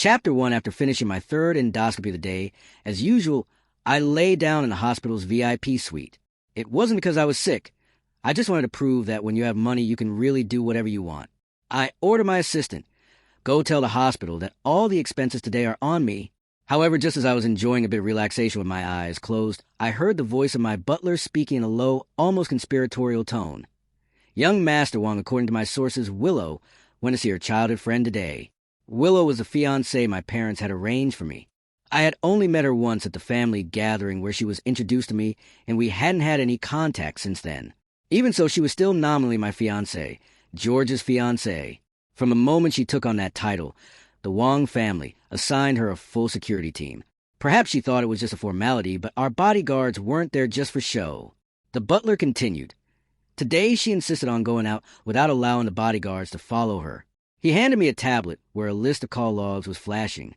Chapter 1. After finishing my third endoscopy of the day, as usual, I lay down in the hospital's VIP suite. It wasn't because I was sick. I just wanted to prove that when you have money, you can really do whatever you want. I order my assistant, go tell the hospital that all the expenses today are on me. However, just as I was enjoying a bit of relaxation with my eyes closed, I heard the voice of my butler speaking in a low, almost conspiratorial tone. Young Master Wang, according to my sources, Willow, went to see her childhood friend today. Willow was the fiancée my parents had arranged for me. I had only met her once at the family gathering where she was introduced to me, and we hadn't had any contact since then. Even so, she was still nominally my fiancée, George's fiancée. From the moment she took on that title, the Wang family assigned her a full security team. Perhaps she thought it was just a formality, but our bodyguards weren't there just for show. The butler continued. Today she insisted on going out without allowing the bodyguards to follow her. He handed me a tablet where a list of call logs was flashing.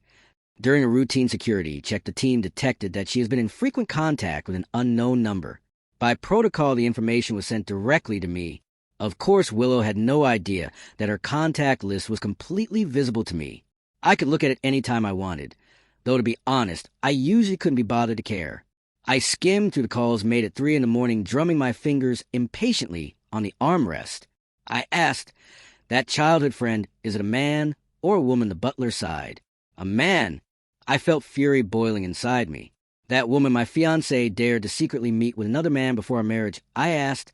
During a routine security check, the team detected that she has been in frequent contact with an unknown number. By protocol, the information was sent directly to me. Of course, Willow had no idea that her contact list was completely visible to me. I could look at it any time I wanted, though to be honest, I usually couldn't be bothered to care. I skimmed through the calls made at 3 a.m, drumming my fingers impatiently on the armrest. I asked, that childhood friend, is it a man or a woman? The butler sighed. A man. I felt fury boiling inside me. That woman, my fiancée, dared to secretly meet with another man before our marriage. I asked,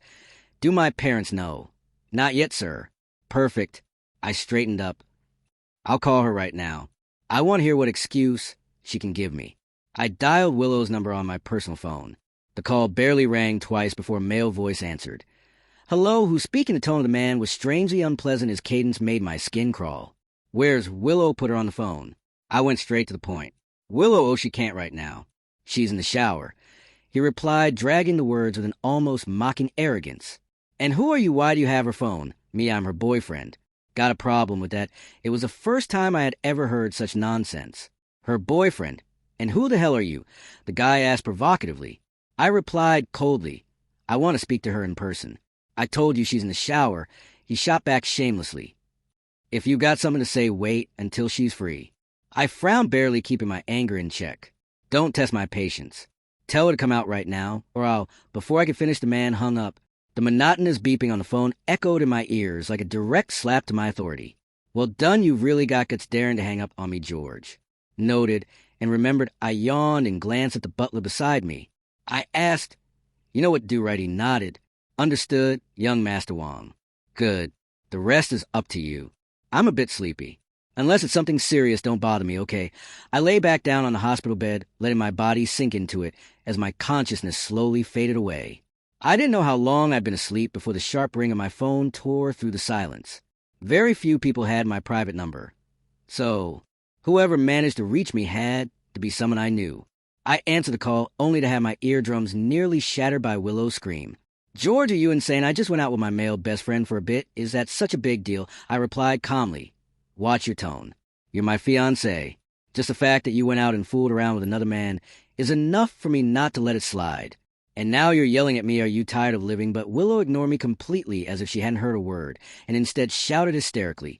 do my parents know? Not yet, sir. Perfect. I straightened up. I'll call her right now. I want to hear what excuse she can give me. I dialed Willow's number on my personal phone. The call barely rang twice before a male voice answered. Hello, who, speaking the tone of the man was strangely unpleasant. His cadence made my skin crawl. Where's Willow? Put her on the phone. I went straight to the point. Willow, oh, she can't right now. She's in the shower. He replied, dragging the words with an almost mocking arrogance. And who are you? Why do you have her phone? Me, I'm her boyfriend. Got a problem with that. It was the first time I had ever heard such nonsense. Her boyfriend. And who the hell are you? The guy asked provocatively. I replied coldly. I want to speak to her in person. I told you she's in the shower. He shot back shamelessly. If you got something to say, wait until she's free. I frowned, barely keeping my anger in check. Don't test my patience. Tell her to come out right now, or I'll... Before I could finish, the man hung up. The monotonous beeping on the phone echoed in my ears like a direct slap to my authority. Well done, you've really got guts daring to hang up on me, George. Noted, and remembered. I yawned and glanced at the butler beside me. I asked, you know what to do, right? He nodded. Understood, young Master Wang. Good. The rest is up to you. I'm a bit sleepy. Unless it's something serious, don't bother me, okay? I lay back down on the hospital bed, letting my body sink into it as my consciousness slowly faded away. I didn't know how long I'd been asleep before the sharp ring of my phone tore through the silence. Very few people had my private number. So, whoever managed to reach me had to be someone I knew. I answered the call, only to have my eardrums nearly shattered by Willow's scream. George, are you insane? I just went out with my male best friend for a bit. Is that such a big deal? I replied calmly. Watch your tone. You're my fiancé. Just the fact that you went out and fooled around with another man is enough for me not to let it slide. And now you're yelling at me, are you tired of living? But Willow ignored me completely as if she hadn't heard a word, and instead shouted hysterically.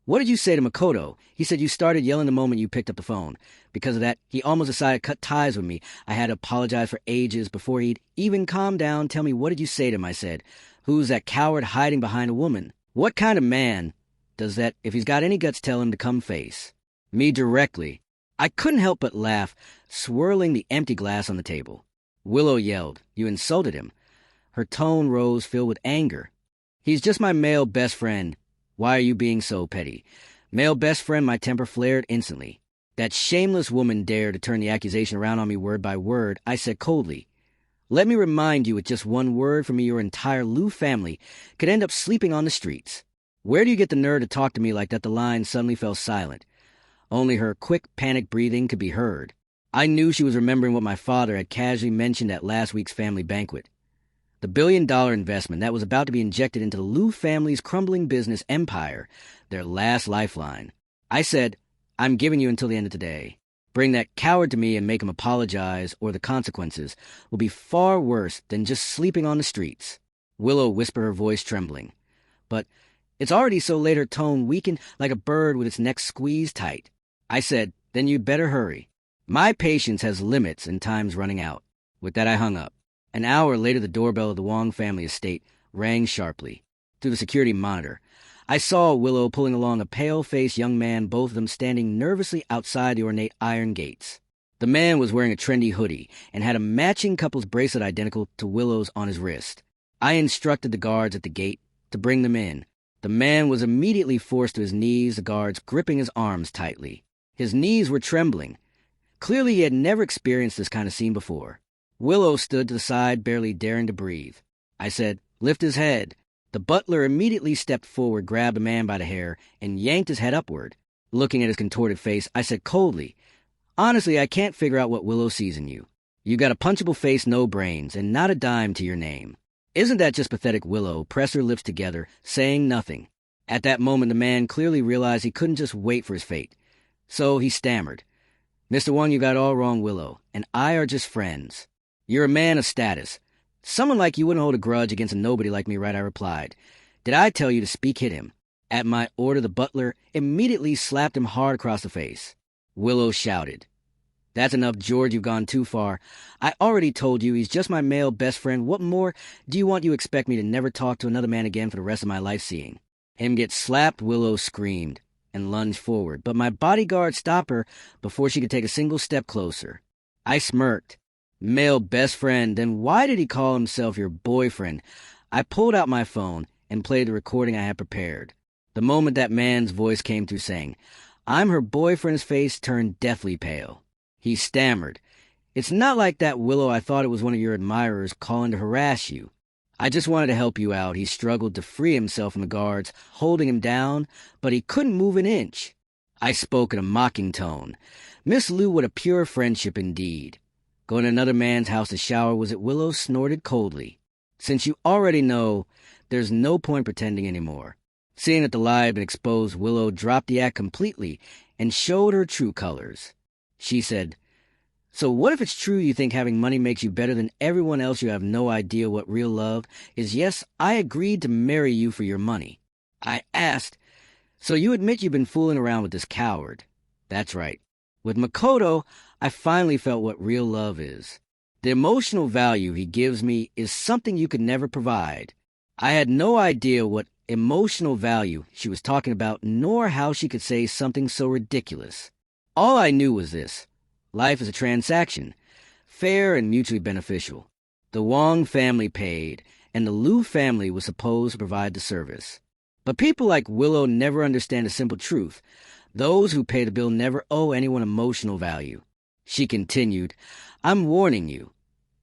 What did you say to Makoto? He said you started yelling the moment you picked up the phone. Because of that, he almost decided to cut ties with me. I had to apologize for ages before he'd even calm down. Tell me, what did you say to him? I said. Who's that coward hiding behind a woman? What kind of man does that? If he's got any guts, tell him to come face me directly. I couldn't help but laugh, swirling the empty glass on the table. Willow yelled, you insulted him. Her tone rose, filled with anger. He's just my male best friend. Why are you being so petty? Male best friend, my temper flared instantly. That shameless woman dared to turn the accusation around on me word by word. I said coldly, let me remind you, with just one word from me, your entire Liu family could end up sleeping on the streets. Where do you get the nerve to talk to me like that? The line suddenly fell silent. Only her quick, panicked breathing could be heard. I knew she was remembering what my father had casually mentioned at last week's family banquet. The billion-dollar investment that was about to be injected into the Liu family's crumbling business empire, their last lifeline. I said, I'm giving you until the end of today. Bring that coward to me and make him apologize, or the consequences will be far worse than just sleeping on the streets. Willow whispered, her voice trembling. But it's already so late. Her tone weakened like a bird with its neck squeezed tight. I said, then you'd better hurry. My patience has limits and time's running out. With that, I hung up. An hour later, the doorbell of the Wong family estate rang sharply. Through the security monitor, I saw Willow pulling along a pale-faced young man, both of them standing nervously outside the ornate iron gates. The man was wearing a trendy hoodie and had a matching couple's bracelet identical to Willow's on his wrist. I instructed the guards at the gate to bring them in. The man was immediately forced to his knees, the guards gripping his arms tightly. His knees were trembling. Clearly he had never experienced this kind of scene before. Willow stood to the side, barely daring to breathe. I said, "Lift his head." The butler immediately stepped forward, grabbed the man by the hair, and yanked his head upward. Looking at his contorted face, I said coldly, "Honestly, I can't figure out what Willow sees in you. You got a punchable face, no brains, and not a dime to your name. Isn't that just pathetic?" Willow pressed her lips together, saying nothing. At that moment, the man clearly realized he couldn't just wait for his fate. So he stammered, "Mr. Wong, you got it all wrong. Willow and I are just friends. You're a man of status. Someone like you wouldn't hold a grudge against a nobody like me, right?" I replied. "Did I tell you to speak? Hit him." At my order, the butler immediately slapped him hard across the face. Willow shouted, "That's enough, George. You've gone too far. I already told you he's just my male best friend. What more do you want? You expect me to never talk to another man again for the rest of my life seeing him get slapped?" Willow screamed and lunged forward, but my bodyguard stopped her before she could take a single step closer. I smirked. "Male best friend? Then why did he call himself your boyfriend?" I pulled out my phone and played the recording I had prepared. The moment that man's voice came through saying, "I'm her boyfriend's," face turned deathly pale. He stammered, "It's not like that, Willow. I thought it was one of your admirers calling to harass you. I just wanted to help you out." He struggled to free himself from the guards, holding him down, but he couldn't move an inch. I spoke in a mocking tone. "Miss Liu, what a pure friendship indeed. Going to another man's house to shower, was it?" Willow snorted coldly. "Since you already know, there's no point pretending anymore." Seeing that the lie had been exposed, Willow dropped the act completely and showed her true colors. She said, "So what if it's true you think having money makes you better than everyone else? You have no idea what real love is. Yes, I agreed to marry you for your money." I asked, "So you admit you've been fooling around with this coward?" "That's right. With Makoto, I finally felt what real love is. The emotional value he gives me is something you could never provide." I had no idea what emotional value she was talking about, nor how she could say something so ridiculous. All I knew was this: life is a transaction, fair and mutually beneficial. The Wong family paid, and the Liu family was supposed to provide the service. But people like Willow never understand a simple truth. Those who pay the bill never owe anyone emotional value. She continued, "I'm warning you.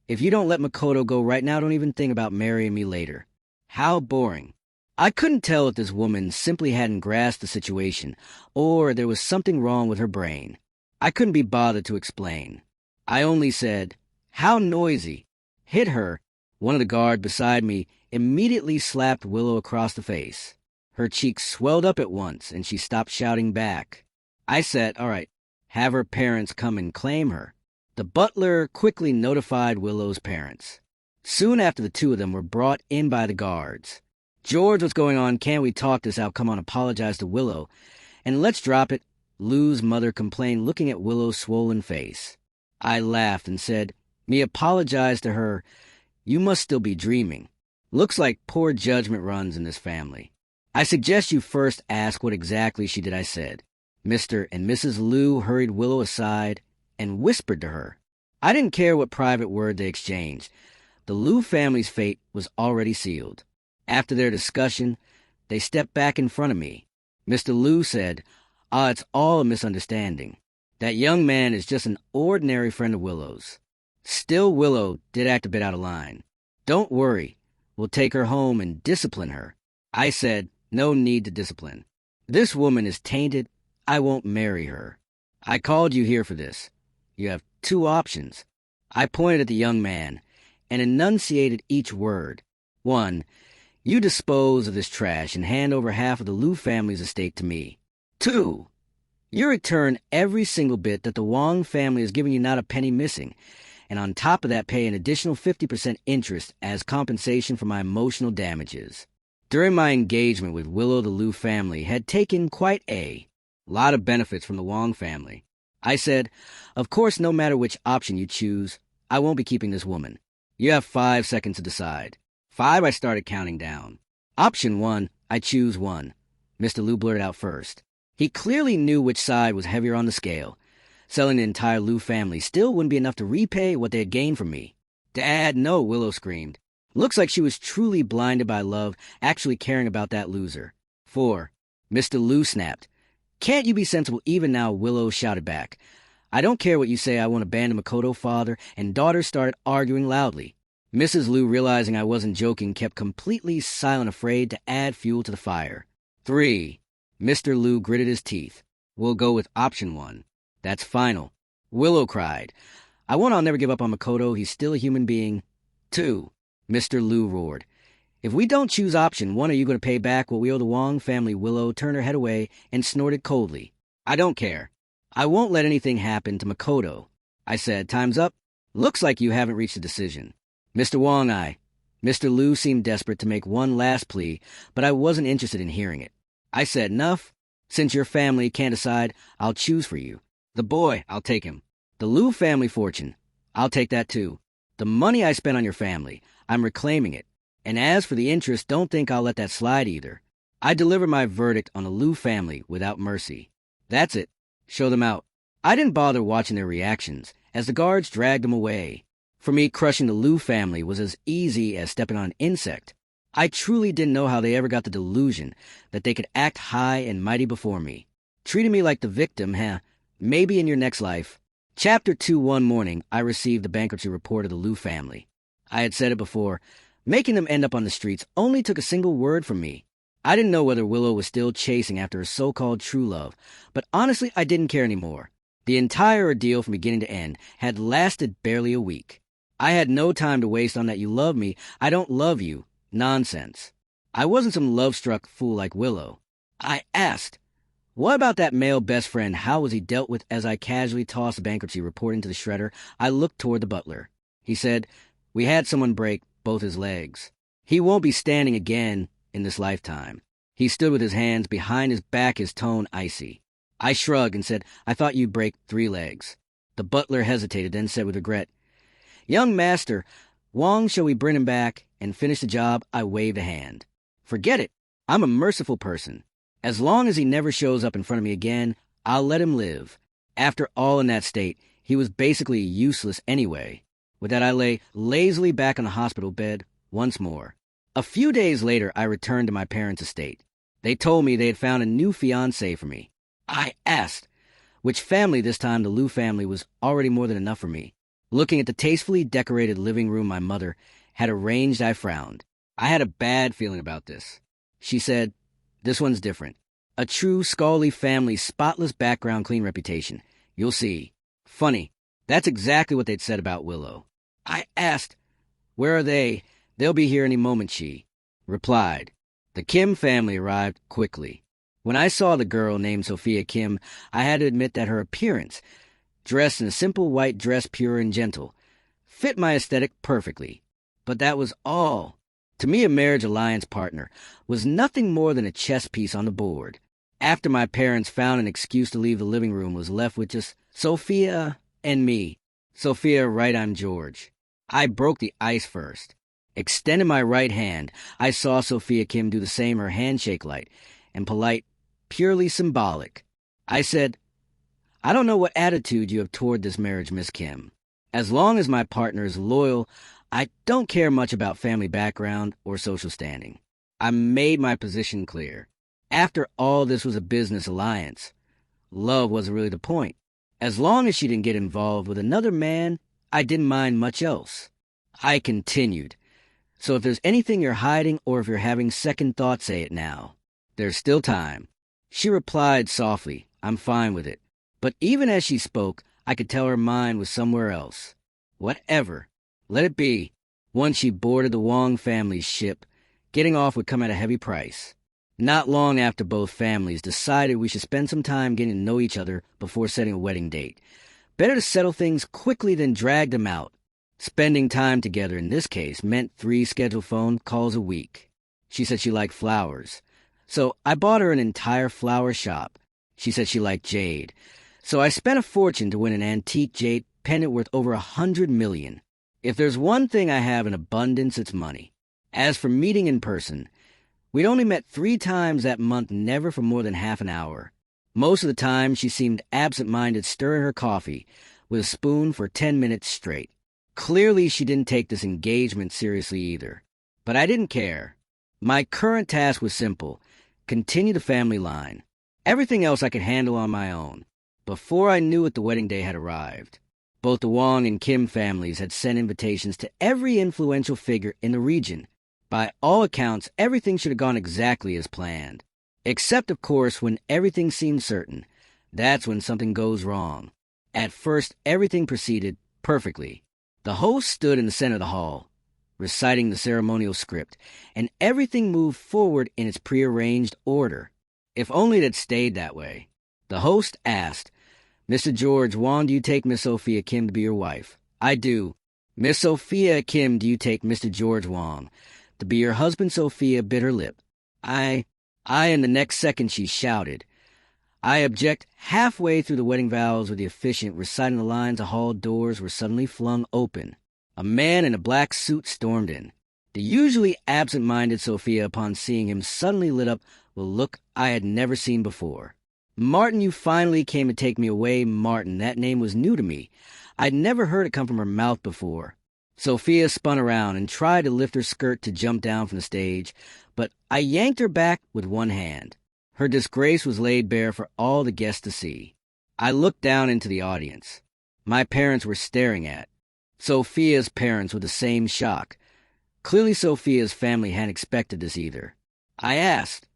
If you don't let Makoto go right now, don't even think about marrying me later." How boring. I couldn't tell if this woman simply hadn't grasped the situation, or there was something wrong with her brain. I couldn't be bothered to explain. I only said, "How noisy." Hit her. One of the guards beside me immediately slapped Willow across the face. Her cheeks swelled up at once, and she stopped shouting back. I said, "All right, have her parents come and claim her." The butler quickly notified Willow's parents. Soon after, the two of them were brought in by the guards. "George, what's going on? Can't we talk this out? Come on, apologize to Willow. And let's drop it," Lou's mother complained, looking at Willow's swollen face. I laughed and said, "Me apologize to her? You must still be dreaming. Looks like poor judgment runs in this family. I suggest you first ask what exactly she did." I said. Mr. and Mrs. Liu hurried Willow aside and whispered to her. I didn't care what private word they exchanged. The Liu family's fate was already sealed. After their discussion, they stepped back in front of me. Mr. Liu said, It's all a misunderstanding. That young man is just an ordinary friend of Willow's." Still, Willow did act a bit out of line. "Don't worry. We'll take her home and discipline her." I said, "No need to discipline. This woman is tainted. I won't marry her. I called you here for this. You have two options." I pointed at the young man and enunciated each word. 1. You dispose of this trash and hand over half of the Liu family's estate to me. 2. You return every single bit that the Wong family has given you, not a penny missing, and on top of that pay an additional 50% interest as compensation for my emotional damages. During my engagement with Willow, the Liu family had taken quite a A lot of benefits from the Wong family. I said, of course, no matter which option you choose, I won't be keeping this woman. You have 5 seconds to decide. 5, I started counting down. Option 1, I choose 1. Mr. Liu blurted out first. He clearly knew which side was heavier on the scale. Selling the entire Liu family still wouldn't be enough to repay what they had gained from me. Dad, no, Willow screamed. Looks like she was truly blinded by love, actually caring about that loser. 4. Mr. Liu snapped. Can't you be sensible even now? Willow shouted back. I don't care what you say, I won't abandon Makoto. Father and daughter started arguing loudly. Mrs. Liu, realizing I wasn't joking, kept completely silent, afraid to add fuel to the fire. 3. Mr. Liu gritted his teeth. We'll go with option 1. That's final. Willow cried. I won't. I'll never give up on Makoto. He's still a human being. 2. Mr. Liu roared. If we don't choose option 1, are you going to pay back what we owe the Wong family? Willow turned her head away and snorted coldly. I don't care. I won't let anything happen to Makoto. I said, time's up. Looks like you haven't reached a decision. Mr. Wong, Mr. Liu seemed desperate to make one last plea, but I wasn't interested in hearing it. I said, enough. Since your family can't decide, I'll choose for you. The boy, I'll take him. The Liu family fortune, I'll take that too. The money I spent on your family, I'm reclaiming it. And as for the interest, don't think I'll let that slide either. I delivered my verdict on the Liu family without mercy. That's it. Show them out. I didn't bother watching their reactions as the guards dragged them away. For me, crushing the Liu family was as easy as stepping on an insect. I truly didn't know how they ever got the delusion that they could act high and mighty before me. Treating me like the victim, maybe in your next life. Chapter 2. One morning, I received the bankruptcy report of the Liu family. I had said it before. Making them end up on the streets only took a single word from me. I didn't know whether Willow was still chasing after her so-called true love, but honestly, I didn't care anymore. The entire ordeal from beginning to end had lasted barely a week. I had no time to waste on that you love me, I don't love you nonsense. I wasn't some love-struck fool like Willow. I asked, what about that male best friend? How was he dealt with? As I casually tossed the bankruptcy report into the shredder, I looked toward the butler. He said, we had someone break both his legs. He won't be standing again in this lifetime. He stood with his hands behind his back, his tone icy. I shrugged and said, I thought you'd break 3 legs. The butler hesitated, then said with regret, young master, Wong, shall we bring him back and finish the job? I waved a hand. Forget it. I'm a merciful person. As long as he never shows up in front of me again, I'll let him live. After all, in that state, he was basically useless anyway. With that, I lay lazily back on the hospital bed once more. A few days later, I returned to my parents' estate. They told me they had found a new fiancée for me. I asked which family. This time the Liu family was already more than enough for me. Looking at the tastefully decorated living room my mother had arranged, I frowned. I had a bad feeling about this. She said, this one's different. A true scholarly family, spotless background, clean reputation. You'll see. Funny, that's exactly what they'd said about Willow. I asked, where are they? They'll be here any moment, she replied. The Kim family arrived quickly. When I saw the girl named Sophia Kim, I had to admit that her appearance, dressed in a simple white dress, pure and gentle, fit my aesthetic perfectly. But that was all. To me, a marriage alliance partner was nothing more than a chess piece on the board. After my parents found an excuse to leave the living room, was left with just Sophia and me. Sophia, right, I'm George. I broke the ice first. Extending my right hand, I saw Sophia Kim do the same, her handshake light and polite, purely symbolic. I said, I don't know what attitude you have toward this marriage, Miss Kim. As long as my partner is loyal, I don't care much about family background or social standing. I made my position clear. After all, this was a business alliance. Love wasn't really the point. As long as she didn't get involved with another man, I didn't mind much else. I continued. So if there's anything you're hiding or if you're having second thoughts, say it now. There's still time. She replied softly, I'm fine with it. But even as she spoke, I could tell her mind was somewhere else. Whatever. Let it be. Once she boarded the Wong family's ship, getting off would come at a heavy price. Not long after, both families decided we should spend some time getting to know each other before setting a wedding date. Better to settle things quickly than drag them out. Spending time together in this case meant 3 scheduled phone calls a week. She said she liked flowers, so I bought her an entire flower shop. She said she liked jade. So I spent a fortune to win an antique jade pendant worth over $100 million. If there's one thing I have in abundance, it's money. As for meeting in person, we'd only met 3 times that month, never for more than half an hour. Most of the time, she seemed absent-minded, stirring her coffee with a spoon for 10 minutes straight. Clearly, she didn't take this engagement seriously either. But I didn't care. My current task was simple: continue the family line. Everything else I could handle on my own. Before I knew it, the wedding day had arrived. Both the Wong and Kim families had sent invitations to every influential figure in the region. By all accounts, everything should have gone exactly as planned. Except, of course, when everything seemed certain. That's when something goes wrong. At first, everything proceeded perfectly. The host stood in the center of the hall, reciting the ceremonial script, and everything moved forward in its prearranged order. If only it had stayed that way. The host asked, "Mr. George Wong, do you take Miss Sophia Kim to be your wife?" "I do." "Miss Sophia Kim, do you take Mr. George Wong to be your husband?" Sophia bit her lip. I, and the next second she shouted, "I object." Halfway through the wedding vows with the officiant reciting the lines, the hall doors were suddenly flung open. A man in a black suit stormed in. The usually absent-minded Sophia, upon seeing him, suddenly lit up with a look I had never seen before. "Martin, you finally came to take me away." Martin, that name was new to me. I'd never heard it come from her mouth before. Sophia spun around and tried to lift her skirt to jump down from the stage, but I yanked her back with one hand. Her disgrace was laid bare for all the guests to see. I looked down into the audience. My parents were staring at. Sophia's parents with the same shock. Clearly Sophia's family hadn't expected this either. I asked,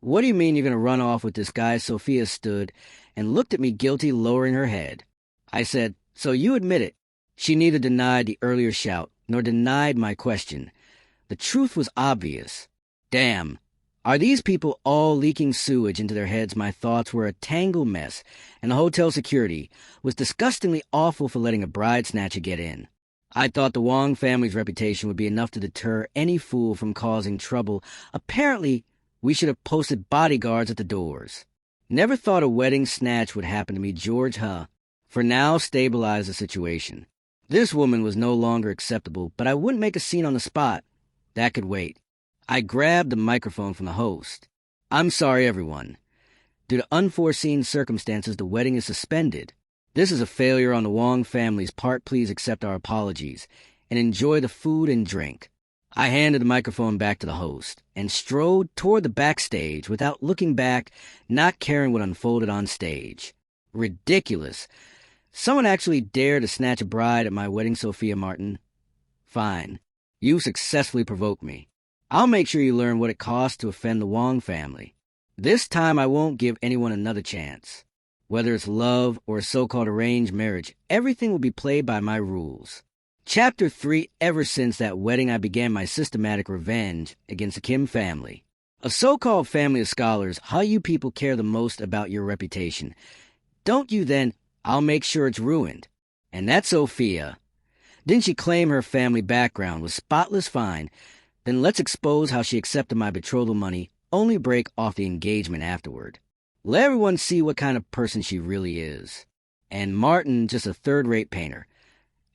"What do you mean you're going to run off with this guy?" Sophia stood and looked at me guilty, lowering her head. I said, "So you admit it?" She neither denied the earlier shout nor denied my question. The truth was obvious. Damn. Are these people all leaking sewage into their heads? My thoughts were a tangled mess, and the hotel security was disgustingly awful for letting a bride snatcher get in. I thought the Wong family's reputation would be enough to deter any fool from causing trouble. Apparently, we should have posted bodyguards at the doors. Never thought a wedding snatch would happen to me, George, huh? For now, stabilize the situation. This woman was no longer acceptable, but I wouldn't make a scene on the spot. That could wait. I grabbed the microphone from the host. "I'm sorry, everyone. Due to unforeseen circumstances, the wedding is suspended. This is a failure on the Wong family's part. Please accept our apologies and enjoy the food and drink." I handed the microphone back to the host and strode toward the backstage without looking back, not caring what unfolded on stage. Ridiculous. Someone actually dared to snatch a bride at my wedding, Sophia Martin. Fine. You successfully provoked me. I'll make sure you learn what it costs to offend the Wong family. This time I won't give anyone another chance. Whether it's love or a so-called arranged marriage, everything will be played by my rules. Chapter 3. Ever since that wedding, I began my systematic revenge against the Kim family. A so-called family of scholars, how you people care the most about your reputation. Don't you then? I'll make sure it's ruined. And that's Sophia. Didn't she claim her family background was spotless fine? Then let's expose how she accepted my betrothal money, only break off the engagement afterward. Let everyone see what kind of person she really is. And Martin, just a third-rate painter,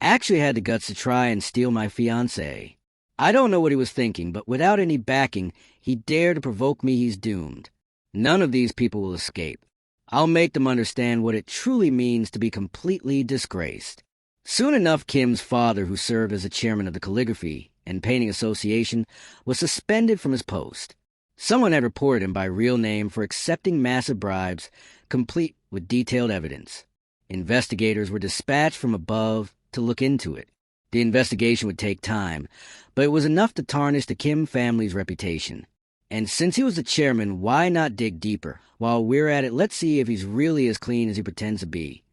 actually had the guts to try and steal my fiancée. I don't know what he was thinking, but without any backing, he dared to provoke me. He's doomed. None of these people will escape. I'll make them understand what it truly means to be completely disgraced. Soon enough, Kim's father, who served as the chairman of the Calligraphy and Painting Association, was suspended from his post. Someone had reported him by real name for accepting massive bribes, complete with detailed evidence. Investigators were dispatched from above to look into it. The investigation would take time, but it was enough to tarnish the Kim family's reputation. And since he was the chairman, why not dig deeper? While we're at it, let's see if he's really as clean as he pretends to be.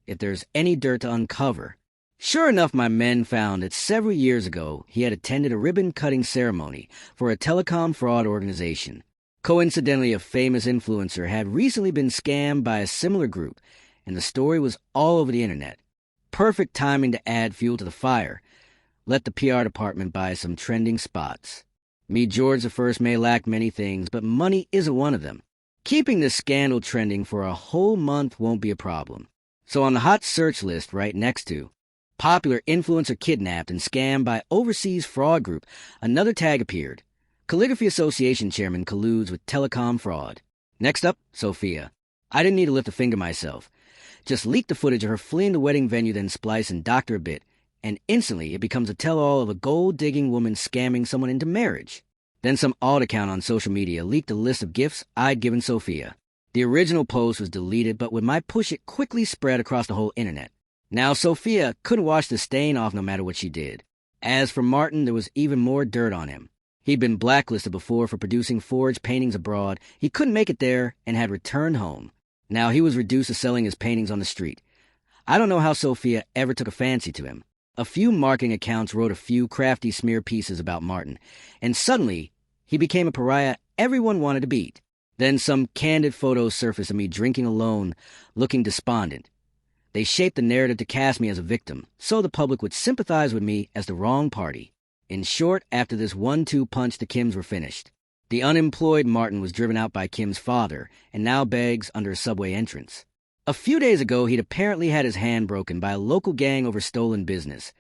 If there's any dirt to uncover. Sure enough, my men found that several years ago, he had attended a ribbon-cutting ceremony for a telecom fraud organization. Coincidentally, a famous influencer had recently been scammed by a similar group, and the story was all over the internet. Perfect timing to add fuel to the fire. Let the PR department buy some trending spots. Me, George I, may lack many things, but money isn't one of them. Keeping this scandal trending for a whole month won't be a problem. So on the hot search list right next to popular influencer kidnapped and scammed by overseas fraud group, another tag appeared. Calligraphy Association chairman colludes with telecom fraud. Next up, Sophia. I didn't need to lift a finger myself. Just leak the footage of her fleeing the wedding venue, then splice and doctor a bit, and instantly it becomes a tell-all of a gold-digging woman scamming someone into marriage. Then some alt account on social media leaked a list of gifts I'd given Sophia. The original post was deleted, but with my push it quickly spread across the whole internet. Now Sophia couldn't wash the stain off no matter what she did. As for Martin, there was even more dirt on him. He'd been blacklisted before for producing forged paintings abroad. He couldn't make it there and had returned home. Now he was reduced to selling his paintings on the street. I don't know how Sophia ever took a fancy to him. A few marketing accounts wrote a few crafty smear pieces about Martin, and suddenly he became a pariah everyone wanted to beat. Then some candid photos surfaced of me drinking alone, looking despondent. They shaped the narrative to cast me as a victim, so the public would sympathize with me as the wrong party. In short, after this 1-2 punch, the Kims were finished. The unemployed Martin was driven out by Kim's father, and now begs under a subway entrance. A few days ago, he'd apparently had his hand broken by a local gang over stolen business.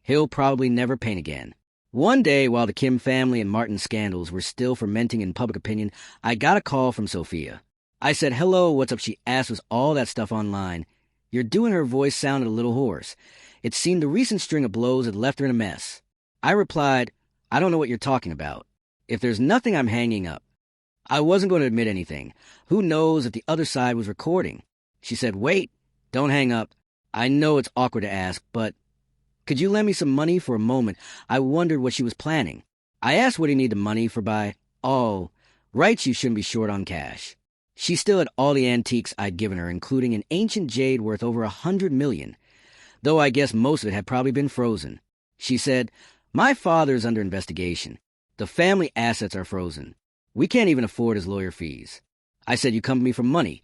He'll probably never paint again. One day, while the Kim family and Martin scandals were still fermenting in public opinion, I got a call from Sophia. I said, "Hello, what's up?" She asked, "Was all that stuff online?" You're doing her voice sounded a little hoarse. It seemed the recent string of blows had left her in a mess. I replied, "I don't know what you're talking about. If there's nothing, I'm hanging up." I wasn't going to admit anything. Who knows if the other side was recording? She said, "Wait, don't hang up. I know it's awkward to ask, but could you lend me some money for a moment?" I wondered what she was planning. I asked what he needed the money for by, "Oh, right, you shouldn't be short on cash." She still had all the antiques I'd given her, including an ancient jade worth over $100 million, though I guess most of it had probably been frozen. She said, "My father's under investigation. The family assets are frozen. We can't even afford his lawyer fees." I said, "You come to me for money.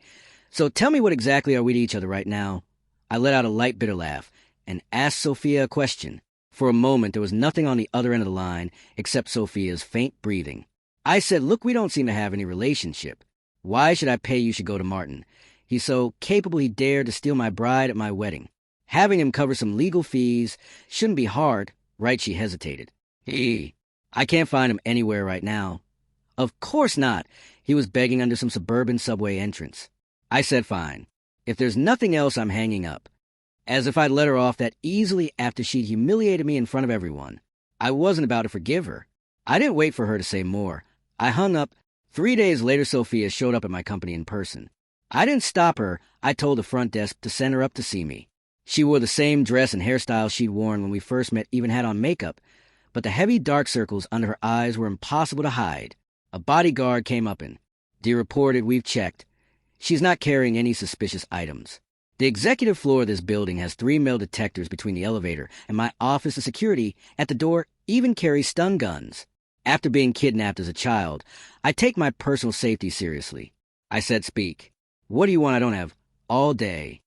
So tell me, what exactly are we to each other right now?" I let out a light, bitter laugh and asked Sophia a question. For a moment, there was nothing on the other end of the line except Sophia's faint breathing. I said, "Look, we don't seem to have any relationship. Why should I pay you should go to Martin? He's so capable he dared to steal my bride at my wedding. Having him cover some legal fees shouldn't be hard." Right, she hesitated. I can't find him anywhere right now." "Of course not." He was begging under some suburban subway entrance. I said, "Fine. If there's nothing else, I'm hanging up." As if I'd let her off that easily after she'd humiliated me in front of everyone. I wasn't about to forgive her. I didn't wait for her to say more. I hung up. 3 days later, Sophia showed up at my company in person. I didn't stop her. I told the front desk to send her up to see me. She wore the same dress and hairstyle she'd worn when we first met, even had on makeup, but the heavy dark circles under her eyes were impossible to hide. A bodyguard came up and, "Dear reported, we've checked. She's not carrying any suspicious items." The executive floor of this building has 3 metal detectors between the elevator and my office. The security at the door even carries stun guns. After being kidnapped as a child, I take my personal safety seriously. I said, "Speak. What do you want I don't have all day?"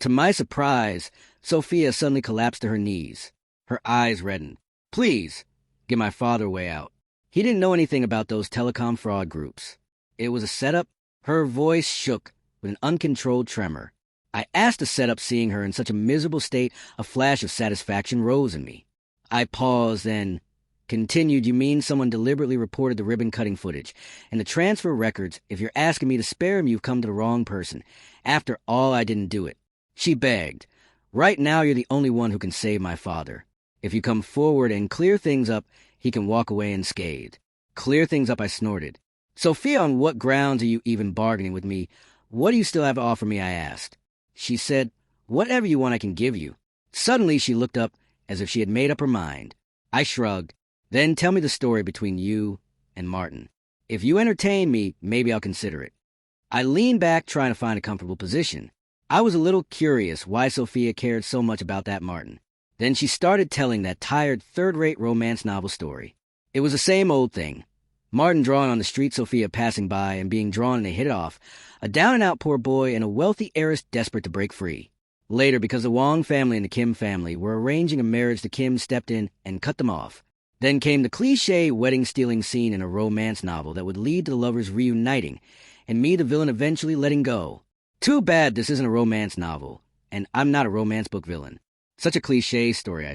To my surprise, Sophia suddenly collapsed to her knees. Her eyes reddened. "Please, get my father a way out. He didn't know anything about those telecom fraud groups. It was a setup." Her voice shook with an uncontrolled tremor. I asked to set up. Seeing her in such a miserable state, a flash of satisfaction rose in me. I paused, then continued, "You mean someone deliberately reported the ribbon-cutting footage and the transfer records? If you're asking me to spare him, you've come to the wrong person. After all, I didn't do it." She begged, "Right now, you're the only one who can save my father. If you come forward and clear things up, he can walk away unscathed." "Clear things up?" I snorted. "Sophia, on what grounds are you even bargaining with me? What do you still have to offer me?" I asked. She said, "Whatever you want, I can give you." Suddenly, she looked up as if she had made up her mind. I shrugged. "Then tell me the story between you and Martin. If you entertain me, maybe I'll consider it." I leaned back, trying to find a comfortable position. I was a little curious why Sophia cared so much about that Martin. Then she started telling that tired, third-rate romance novel story. It was the same old thing. Martin drawn on the street, Sophia passing by and being drawn, and they hit it off. A down-and-out poor boy and a wealthy heiress desperate to break free. Later, because the Wong family and the Kim family were arranging a marriage, the Kim stepped in and cut them off. Then came the cliché wedding-stealing scene in a romance novel that would lead to the lovers reuniting, and me, the villain, eventually letting go. Too bad this isn't a romance novel, and I'm not a romance book villain. Such a cliche story, I